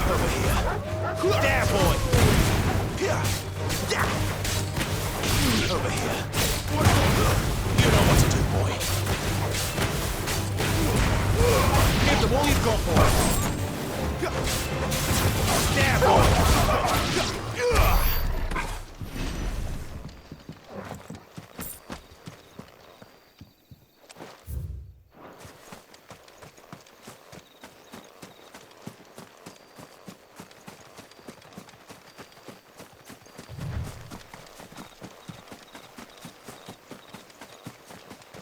Over here. There, boy. Over here. You know what to do, boy. Give them all you've got, boy. There, boy.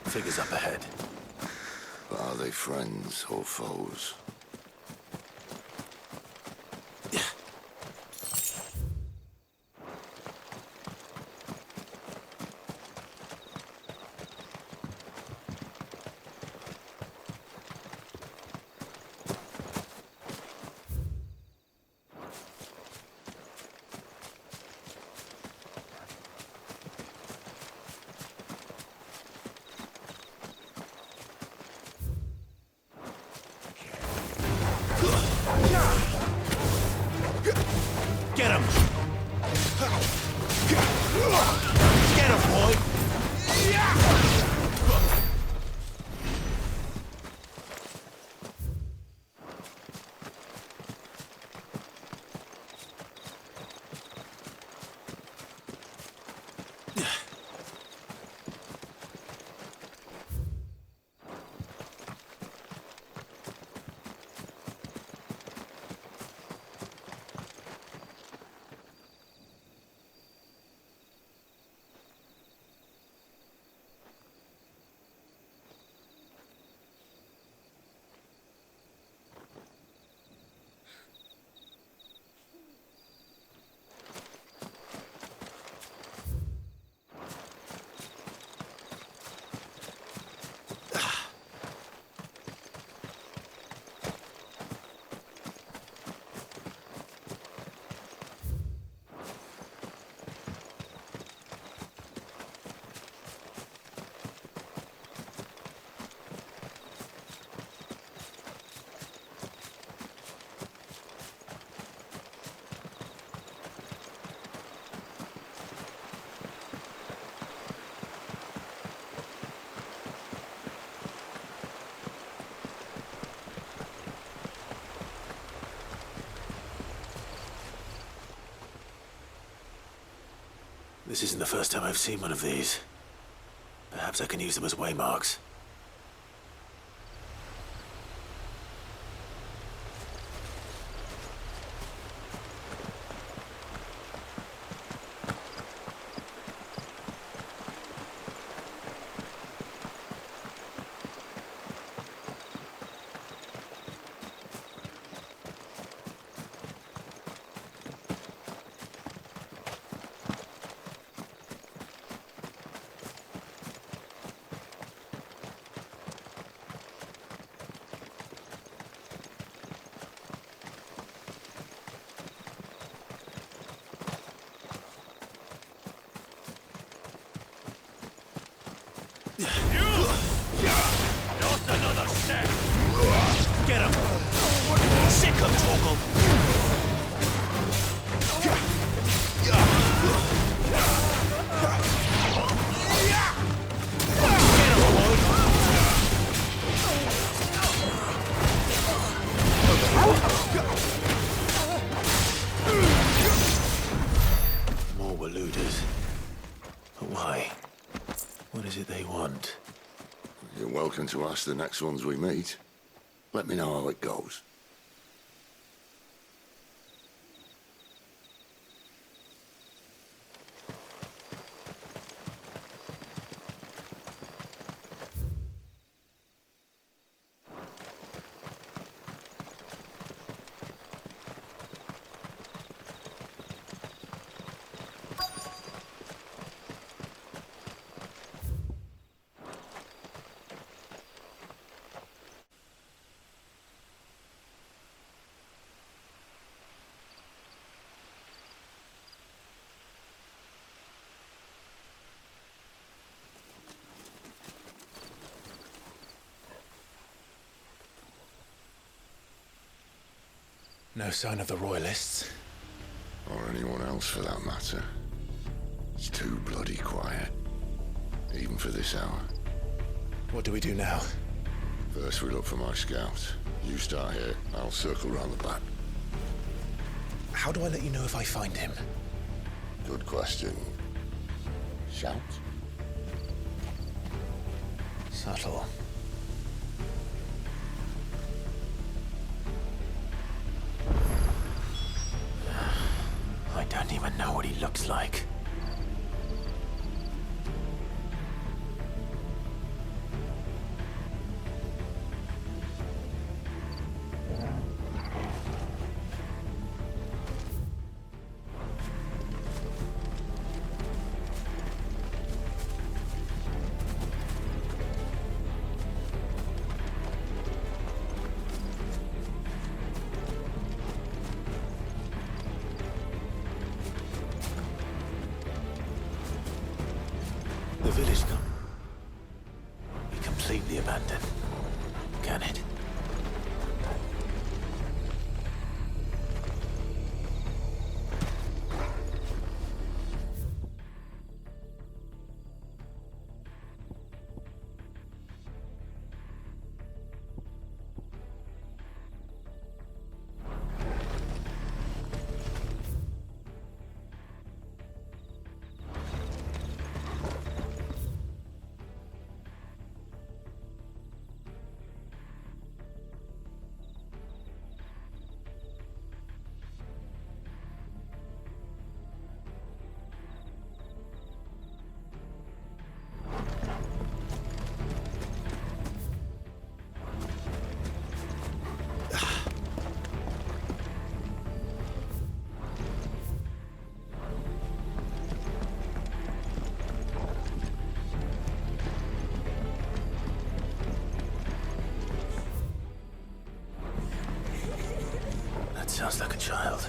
Figures up ahead. Are they friends or foes? Get him! Get him, boy! This isn't the first time I've seen one of these. Perhaps I can use them as waymarks. Just another step! Get him! Sick of Torgal! More Waluders. But why? What is it they want? You're welcome to ask the next ones we meet. Let me know how it goes. No sign of the Royalists. Or anyone else for that matter. It's too bloody quiet. Even for this hour. What do we do now? First we look for my scout. You start here, I'll circle round the back. How do I let you know if I find him? Good question. Shout? Subtle. I don't even know what he looks like. The village can be completely abandoned, can it? That sounds like a child.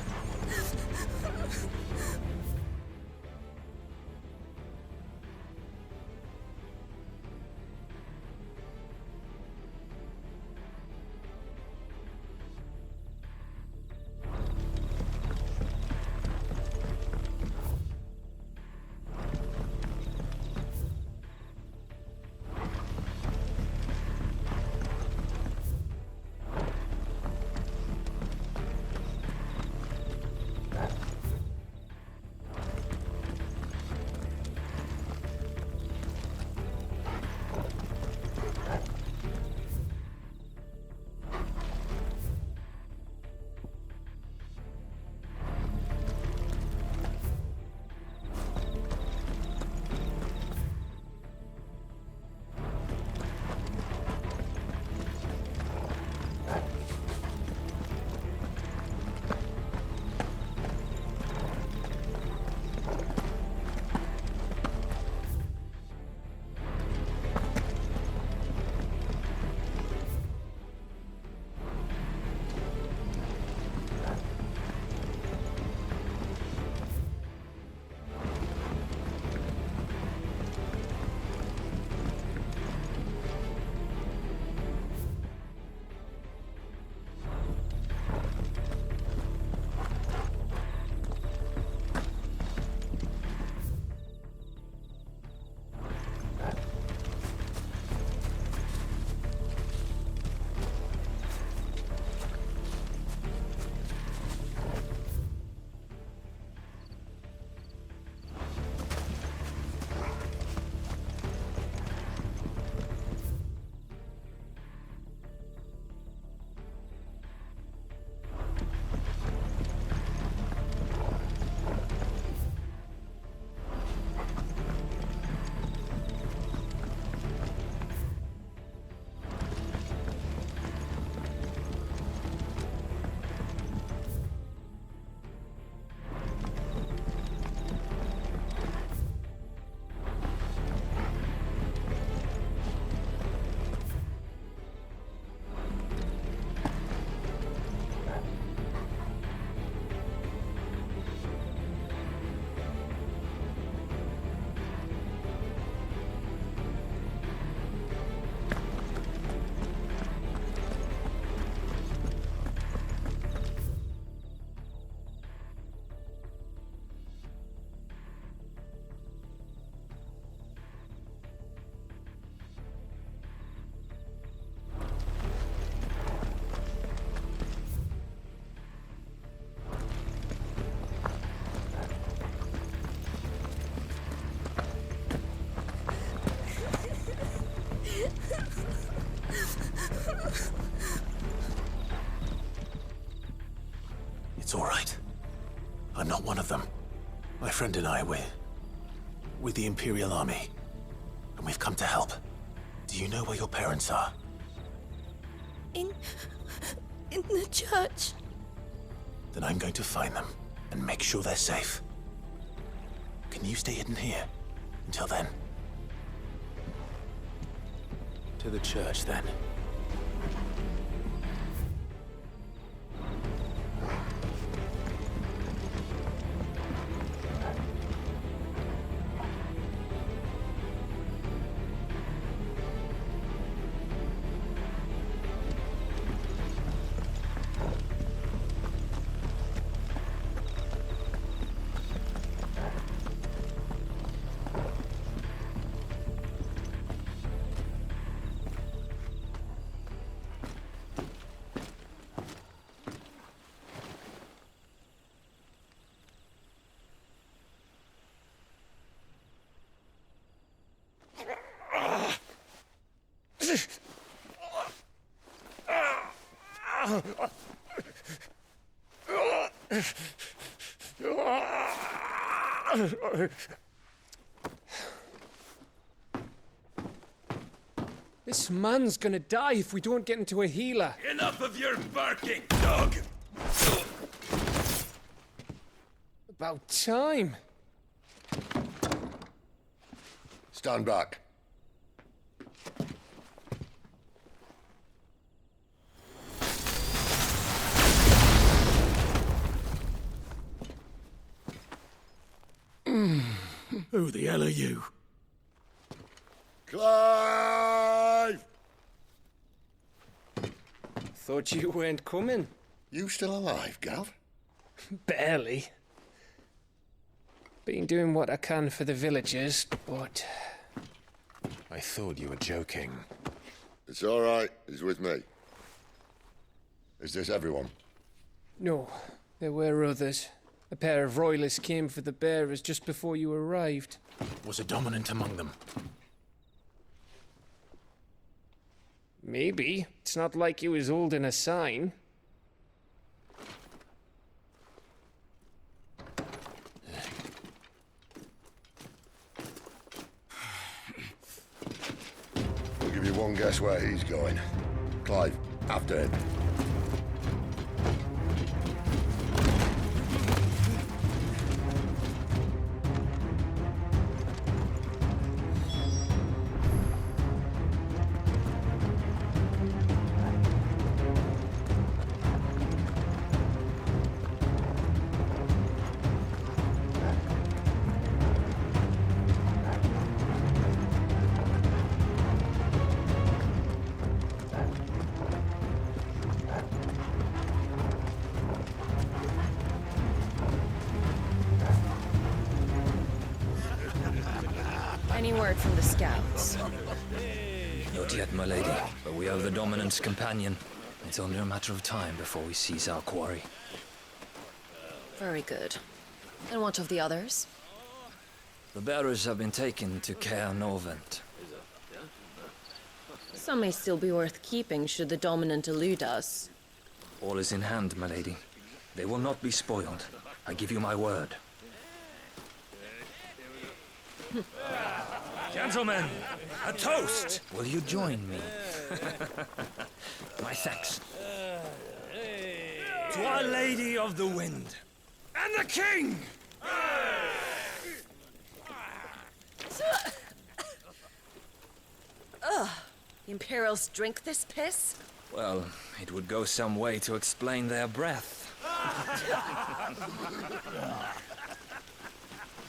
It's all right. I'm not one of them. My friend and I, we're with the Imperial Army. And we've come to help. Do you know where your parents are? In the church. Then I'm going to find them and make sure they're safe. Can you stay hidden here until then? To the church, then. This man's gonna die if we don't get into a healer. Enough of your barking, dog! About time. Stand back. Who the hell are you? Clive! Thought you weren't coming. You still alive, Gav? Barely. Been doing what I can for the villagers, but... I thought you were joking. It's all right. He's with me. Is this everyone? No, there were others. A pair of royalists came for the bearers just before you arrived. Was a dominant among them? Maybe. It's not like he was holding a sign. I'll give you one guess where he's going. Clive, after him. Any word from the scouts? Not yet, my lady, but we have the Dominant's companion. It's only a matter of time before we seize our quarry. Very good. And what of the others? The bearers have been taken to Caer Novent. Some may still be worth keeping should the Dominant elude us. All is in hand, my lady. They will not be spoiled. I give you my word. Gentlemen, a toast! Will you join me? My thanks. To Our Lady of the Wind. And the King! Ugh. The Imperials drink this piss? Well, it would go some way to explain their breath.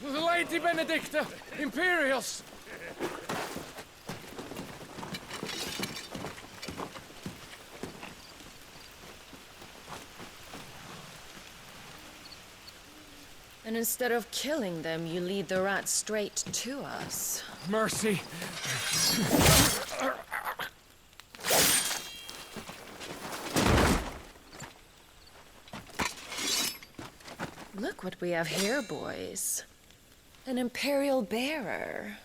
Lady Benedicta! Imperials! And instead of killing them, you lead the rats straight to us. Mercy! Look what we have here, boys. An Imperial bearer.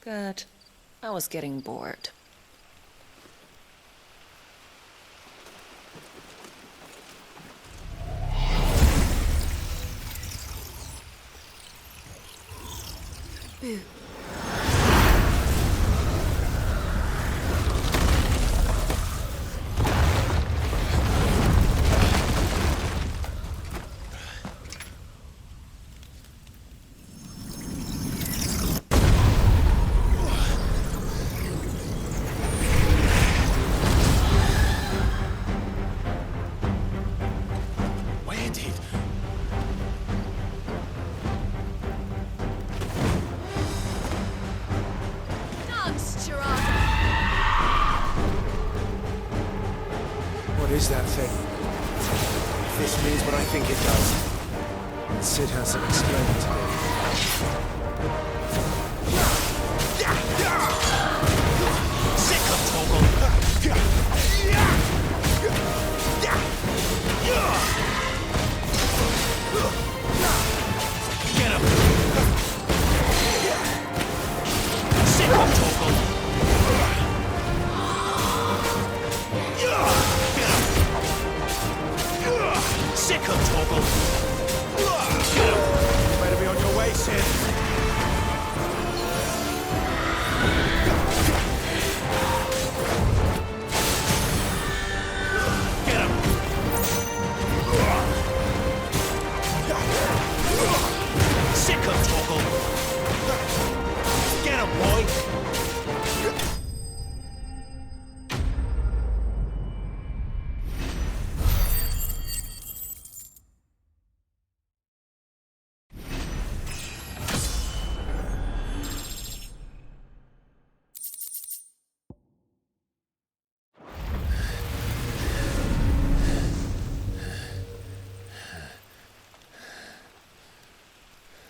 Good. I was getting bored. Boo. What is that thing? If this means what I think it does, then Sid has some explaining to do. Better be on your way, Sid.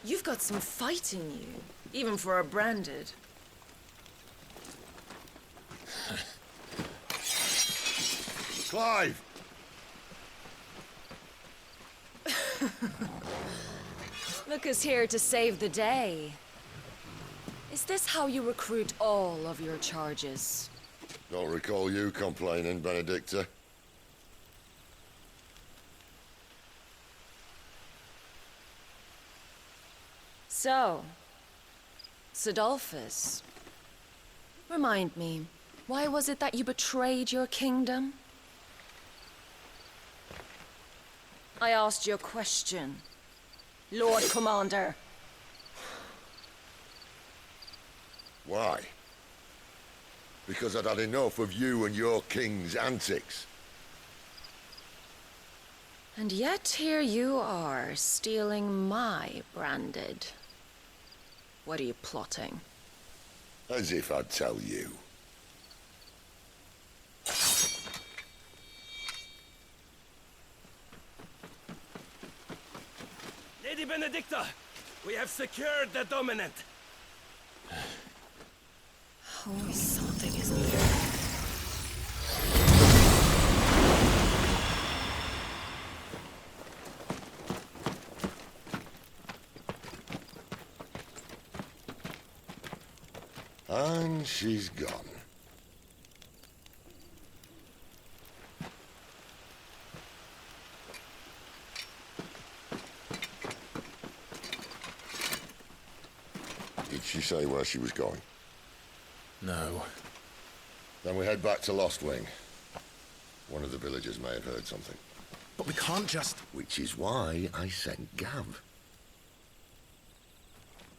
You've got some fight in you, even for a branded. Clive! Look who's here to save the day. Is this how you recruit all of your charges? Don't recall you complaining, Benedicta. So, Sidolphus, remind me, why was it that you betrayed your kingdom? I asked you a question, Lord Commander. Why? Because I'd had enough of you and your king's antics. And yet here you are, stealing my branded. What are you plotting? As if I'd tell you. Lady Benedicta, we have secured the dominant. Always something, isn't there? And she's gone. Did she say where she was going? No. Then we head back to Lost Wing. One of the villagers may have heard something. But we can't just... Which is why I sent Gav.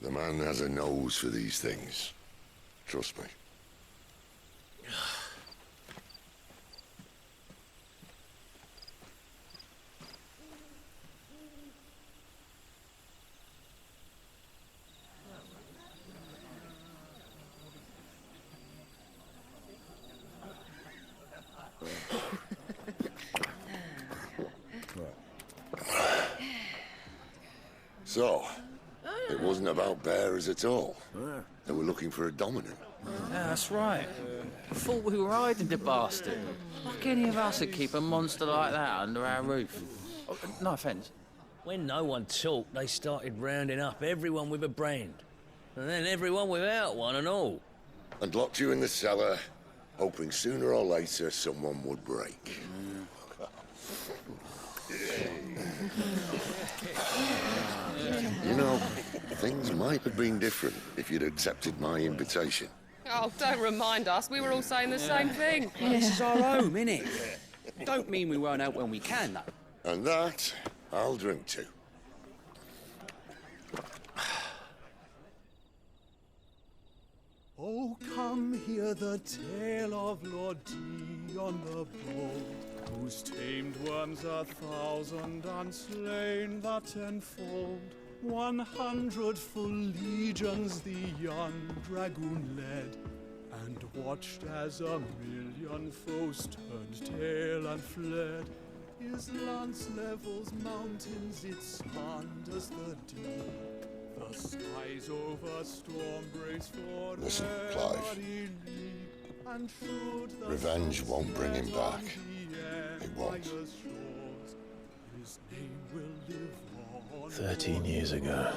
The man has a nose for these things. Trust me. So, it wasn't about bearers at all. They were looking for a dominant. Yeah, that's right. Thought we were hiding the bastard. Like any of us would keep a monster like that under our roof. Oh, no offence. When no one talked, they started rounding up everyone with a brand. And then everyone without one and all. And locked you in the cellar, hoping sooner or later someone would break. You know, Things might have been different if you'd accepted my invitation. Oh, don't remind us. We were all saying the same thing. This is our home, innit? Don't mean we won't out when we can, though. And that, I'll drink to. Oh, come hear the tale of Lord Dion the Bold, who's tamed worms 1,000 and slain the tenfold. 100 full legions the young dragoon led, and watched as 1,000,000 foes turned tail and fled. His lance levels mountains, it slanders the deep. The skies over storm breaks for Listen, Clive. and should the Revenge won't bring him back. It won't. His name will live on 13 years ago,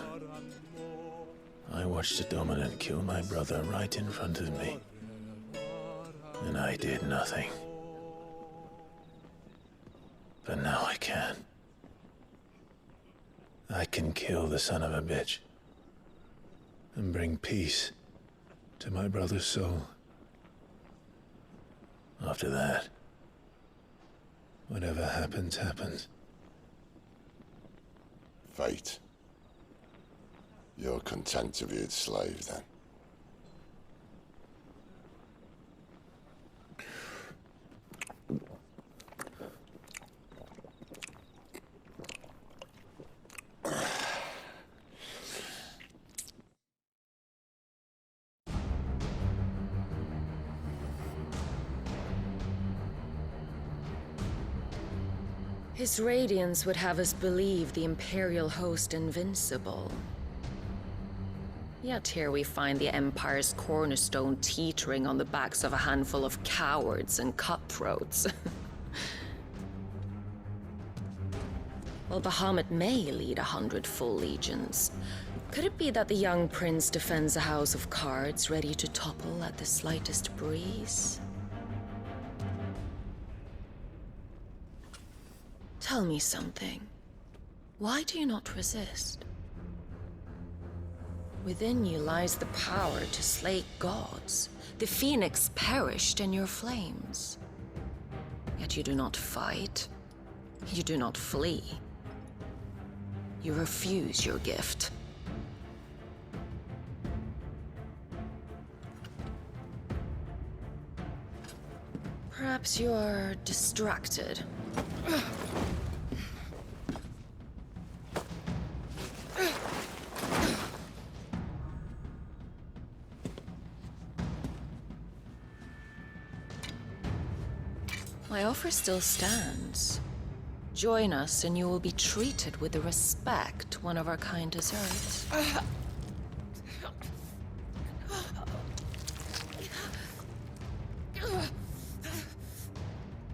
I watched a dominant kill my brother right in front of me. And I did nothing. But now I can. I can kill the son of a bitch and bring peace to my brother's soul. After that, whatever happens, happens. Fate. You're content to be its slave, then? His radiance would have us believe the Imperial host invincible. Yet here we find the Empire's cornerstone teetering on the backs of a handful of cowards and cutthroats. While Bahamut may lead 100 full legions, could it be that the young prince defends a house of cards ready to topple at the slightest breeze? Tell me something. Why do you not resist? Within you lies the power to slay gods. The phoenix perished in your flames. Yet you do not fight. You do not flee. You refuse your gift. Perhaps you are distracted. My offer still stands. Join us and you will be treated with the respect one of our kind deserves.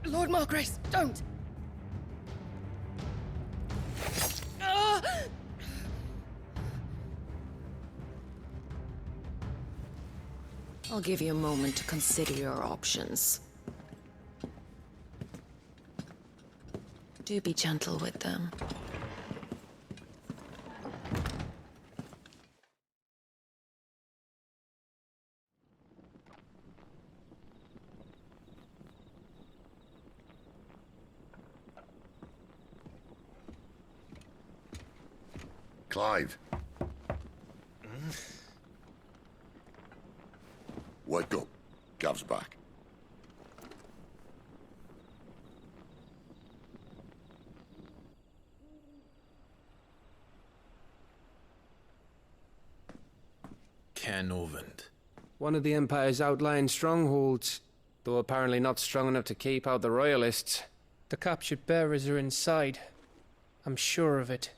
Lord Margrace, don't! I'll give you a moment to consider your options. Do be gentle with them. Clive. Wake up. Gav's back. Canovant. One of the Empire's outlying strongholds, though apparently not strong enough to keep out the Royalists. The captured bearers are inside. I'm sure of it.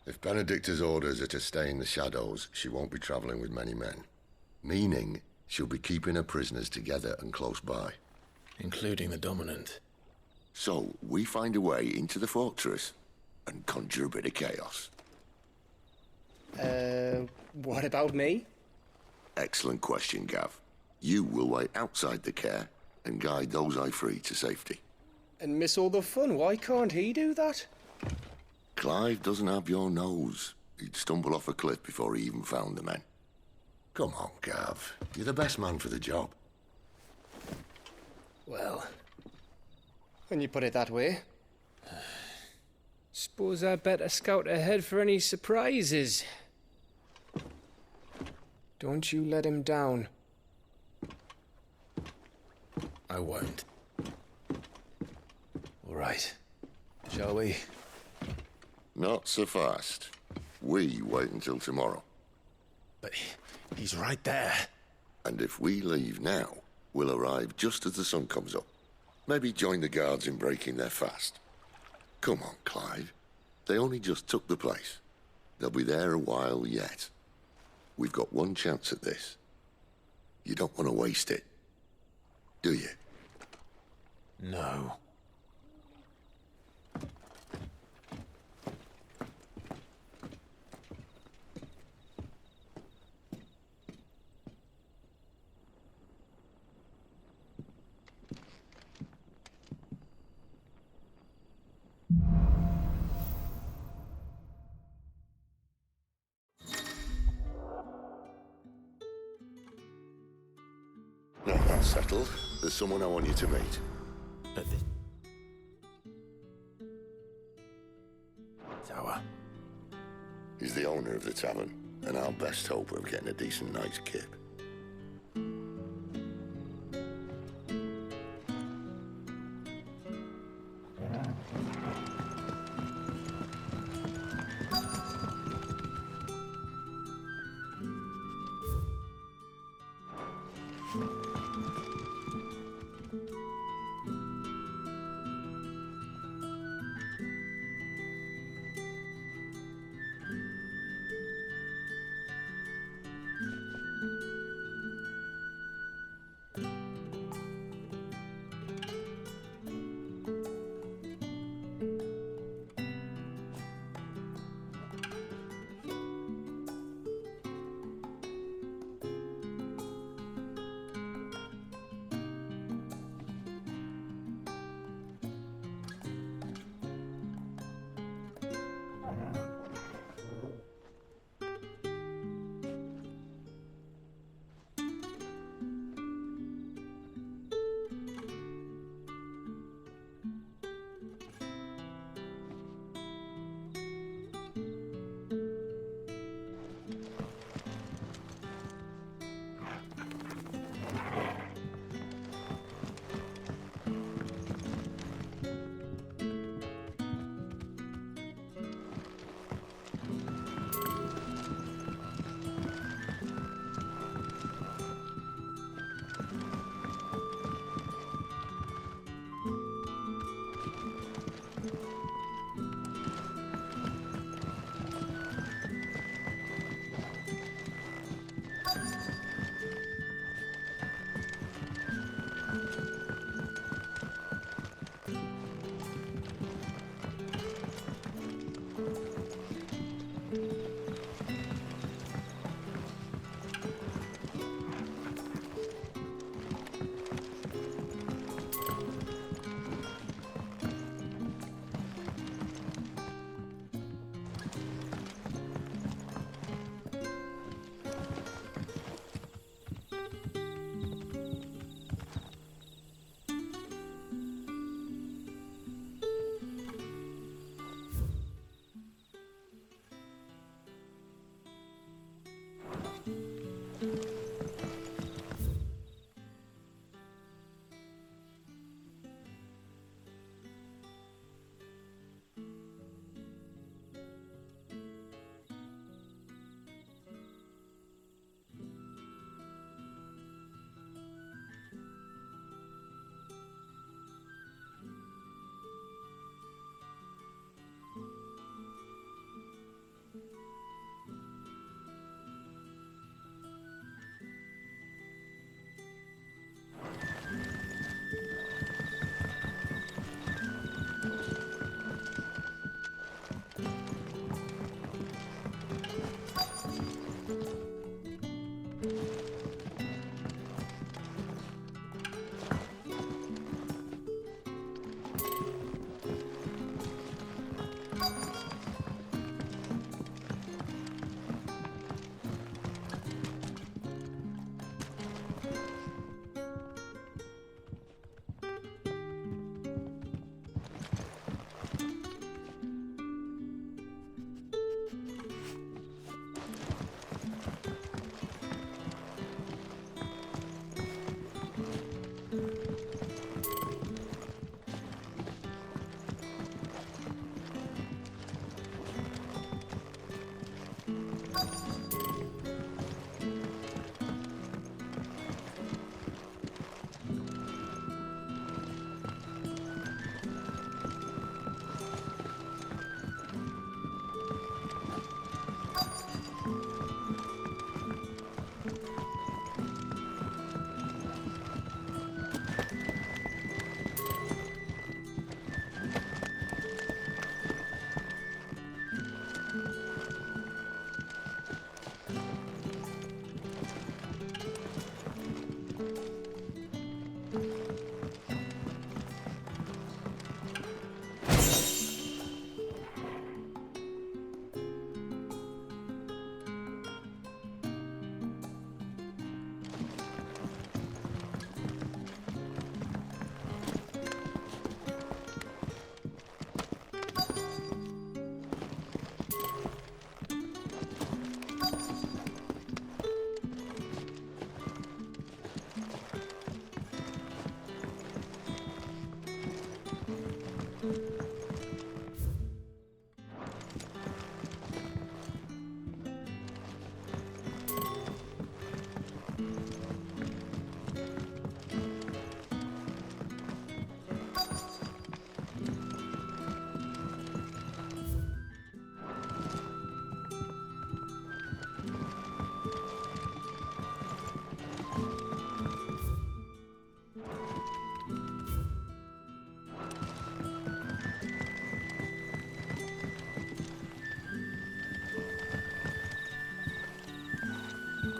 If Benedicta's orders are to stay in the shadows, she won't be traveling with many men. Meaning, she'll be keeping her prisoners together and close by. Including the Dominant. So, we find a way into the fortress and conjure a bit of chaos. What about me? Excellent question, Gav. You will wait outside the care and guide those I free to safety. And miss all the fun. Why can't he do that? Clive doesn't have your nose. He'd stumble off a cliff before he even found the men. Come on, Gav. You're the best man for the job. Well, when you put it that way, suppose I better scout ahead for any surprises. Don't you let him down. I won't. All right. Shall we? Not so fast. We wait until tomorrow. But he's right there. And if we leave now, we'll arrive just as the sun comes up. Maybe join the guards in breaking their fast. Come on, Clive. They only just took the place. They'll be there a while yet. We've got one chance at this. You don't want to waste it, do you? No. Now that's settled. There's someone I want you to meet. Tower. He's the owner of the tavern, and our best hope of getting a decent night's kip.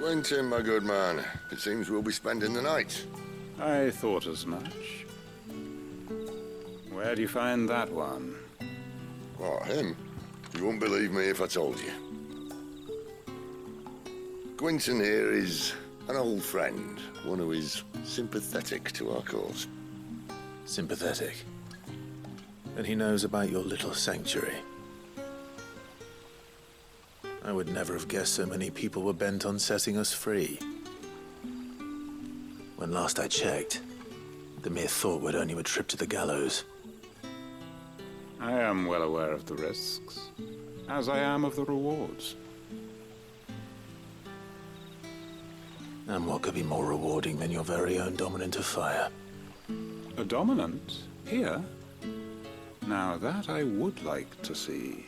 Quentin, my good man. It seems we'll be spending the night. I thought as much. Where do you find that one? What, him? You wouldn't believe me if I told you. Quentin here is an old friend, one who is sympathetic to our cause. Sympathetic. And he knows about your little sanctuary. I would never have guessed so many people were bent on setting us free. When last I checked, the mere thought would earn you a trip to the gallows. I am well aware of the risks, as I am of the rewards. And what could be more rewarding than your very own dominant of fire? A dominant? Here? Now that I would like to see.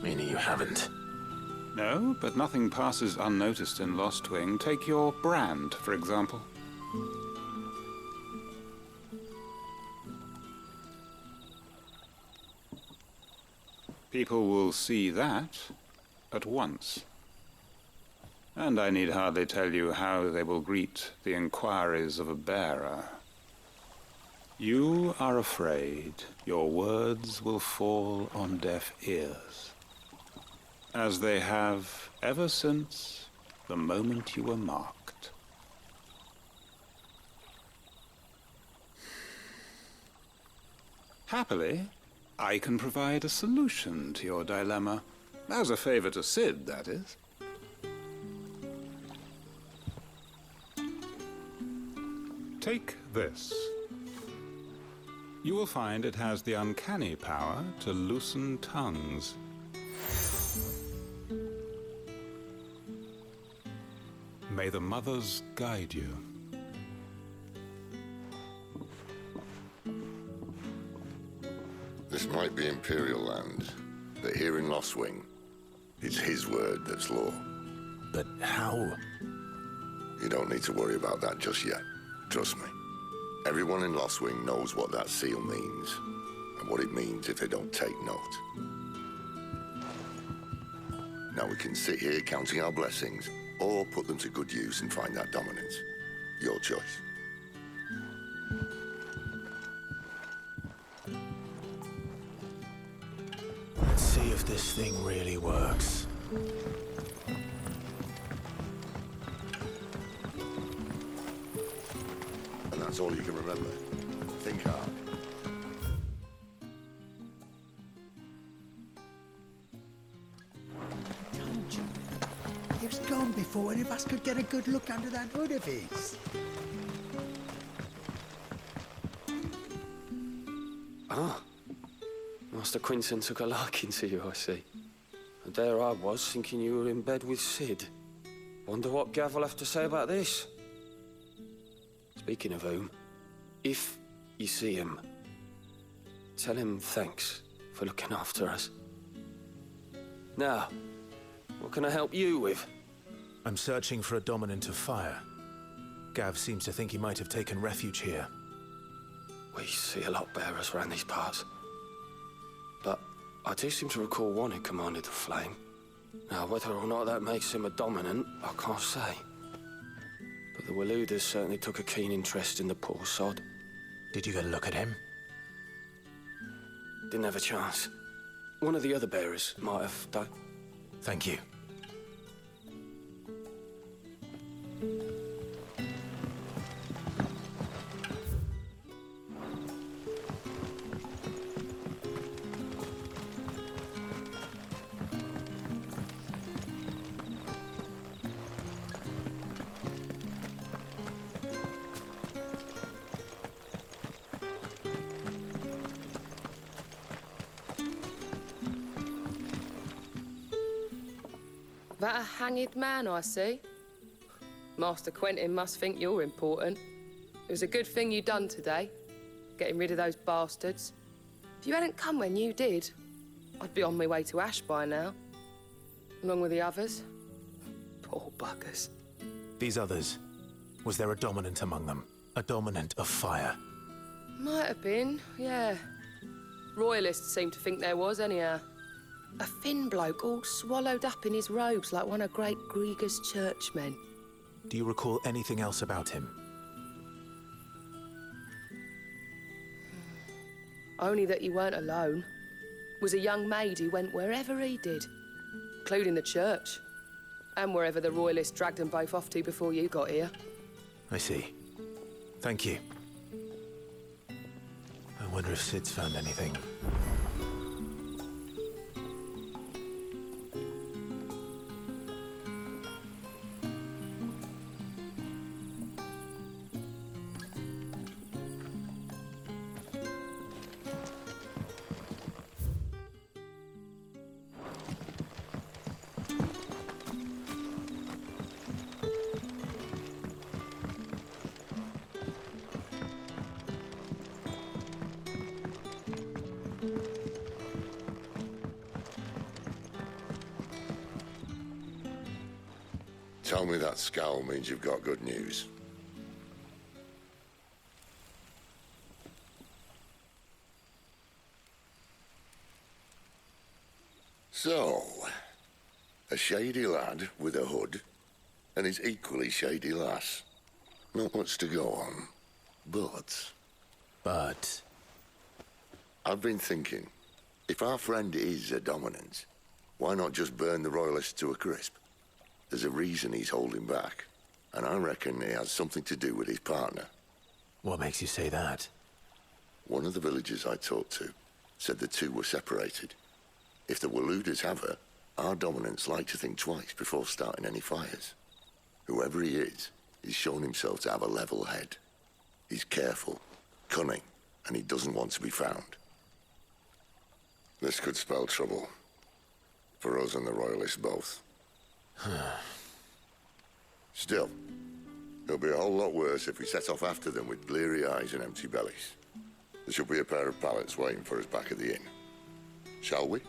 Meaning you haven't? No, but nothing passes unnoticed in Lostwing. Take your brand, for example. People will see that at once. And I need hardly tell you how they will greet the inquiries of a bearer. You are afraid your words will fall on deaf ears, as they have ever since the moment you were marked. Happily, I can provide a solution to your dilemma, as a favor to Sid, that is. Take this. You will find it has the uncanny power to loosen tongues. May the mothers guide you. This might be Imperial land, but here in Lostwing, it's his word that's law. But how? You don't need to worry about that just yet. Trust me. Everyone in Lostwing knows what that seal means, and what it means if they don't take note. Now we can sit here counting our blessings, or put them to good use and find that dominance. Your choice. Let's see if this thing really works. And that's all you can remember. Think hard. He was gone before any of us could get a good look under that hood of his. Ah. Master Quinton took a liking to you, I see. And there I was, thinking you were in bed with Sid. Wonder what Gav will have to say about this. Speaking of whom, if you see him, tell him thanks for looking after us. Now, what can I help you with? I'm searching for a dominant of fire. Gav seems to think he might have taken refuge here. We see a lot bearers around these parts. But I do seem to recall one who commanded the flame. Now, whether or not that makes him a dominant, I can't say. But the Waluders certainly took a keen interest in the poor sod. Did you get a look at him? Didn't have a chance. One of the other bearers might have done. Thank you. That a hanged man, I see. Master Quentin must think you're important. It was a good thing you done today, getting rid of those bastards. If you hadn't come when you did, I'd be on my way to Ash by now, along with the others. Poor buggers. These others, was there a dominant among them? A dominant of fire? Might have been, yeah. Royalists seem to think there was, anyhow. A thin bloke all swallowed up in his robes like one of great Grieger's churchmen. Do you recall anything else about him? Only that you weren't alone. Was a young maid who went wherever he did, including the church, and wherever the royalists dragged them both off to before you got here. I see. Thank you. I wonder if Sid's found anything. Tell me that scowl means you've got good news. So, a shady lad with a hood, and his equally shady lass. Not much to go on, but... I've been thinking, if our friend is a dominant, why not just burn the royalists to a crisp? There's a reason he's holding back, and I reckon he has something to do with his partner. What makes you say that? One of the villagers I talked to said the two were separated. If the Waluders have her, our dominants like to think twice before starting any fires. Whoever he is, he's shown himself to have a level head. He's careful, cunning, and he doesn't want to be found. This could spell trouble. For us and the Royalists both. Still, it'll be a whole lot worse if we set off after them with bleary eyes and empty bellies. There should be a pair of pallets waiting for us back at the inn. Shall we?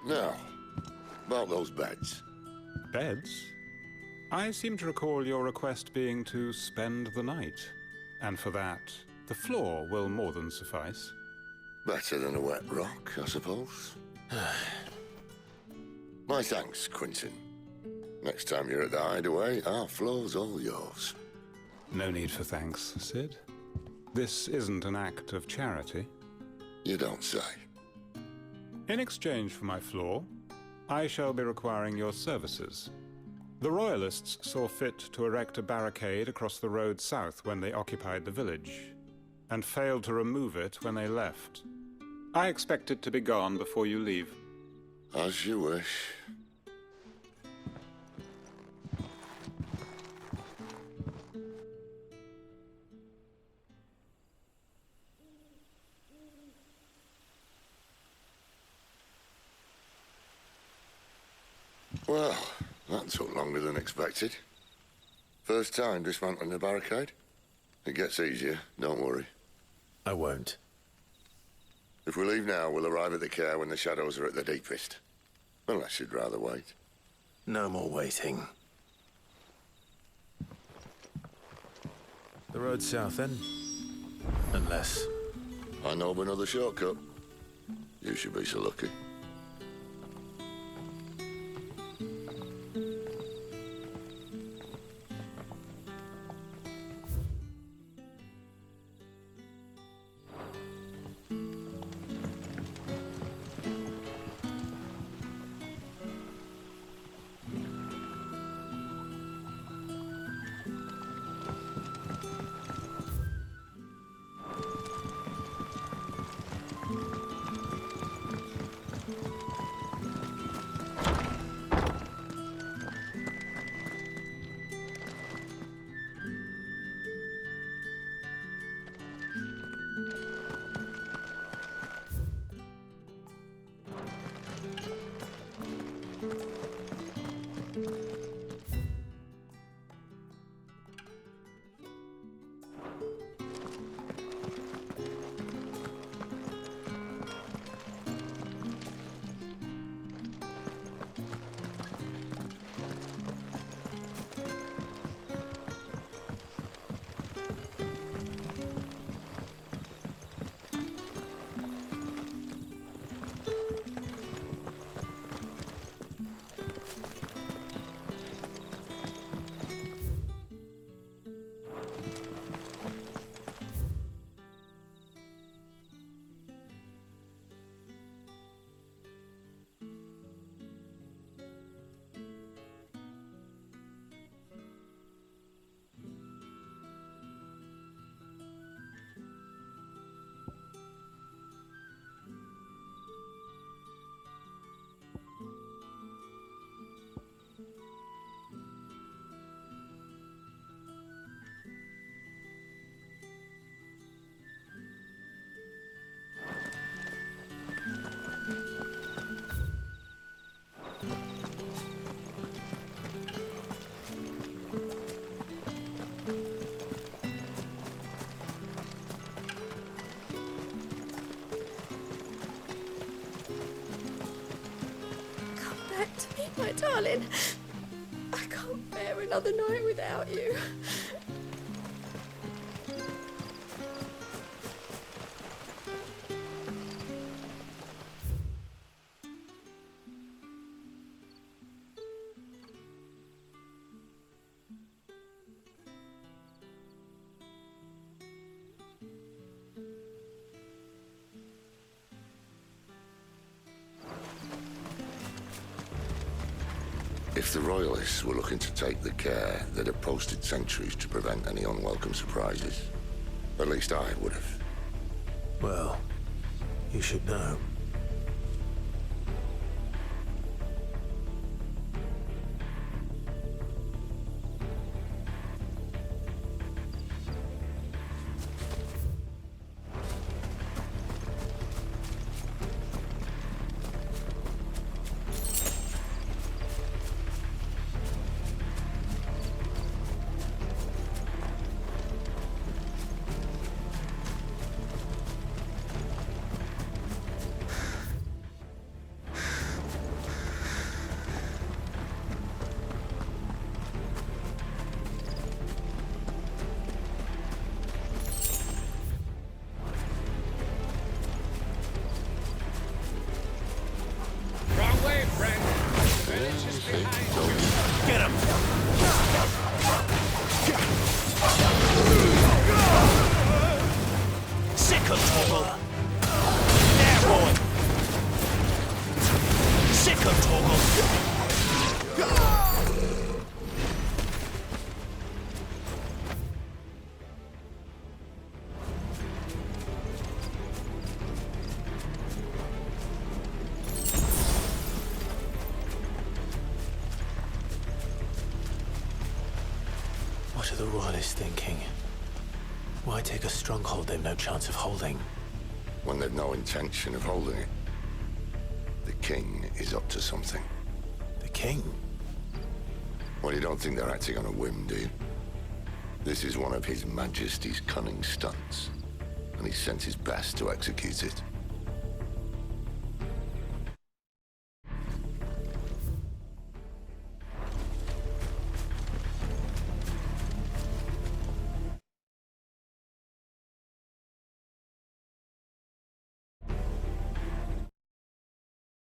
Now, about those beds. Beds? I seem to recall your request being to spend the night. And for that, the floor will more than suffice. Better than a wet rock, I suppose. My thanks, Quinton. Next time you're at the hideaway, our floor's all yours. No need for thanks, Sid. This isn't an act of charity. You don't say. In exchange for my floor, I shall be requiring your services. The Royalists saw fit to erect a barricade across the road south when they occupied the village, and failed to remove it when they left. I expect it to be gone before you leave. As you wish. Well, that took longer than expected. First time dismantling the barricade? It gets easier, don't worry. I won't. If we leave now, we'll arrive at the care when the shadows are at the deepest. Unless you'd rather wait. No more waiting. The road south, then? Unless... I know of another shortcut. You should be so lucky. Come back to me, my darling. I can't bear another night without you. If the Royalists were looking to take the care, they'd have posted sentries to prevent any unwelcome surprises. At least I would have. Well, you should know. Get him! Sick of Torgal! There, boy! Sick of Torgal! What are the Royalists thinking? Why take a stronghold they've no chance of holding? When they've no intention of holding it. The king is up to something. The king? Well, you don't think they're acting on a whim, do you? This is one of His Majesty's cunning stunts, and he sent his best to execute it.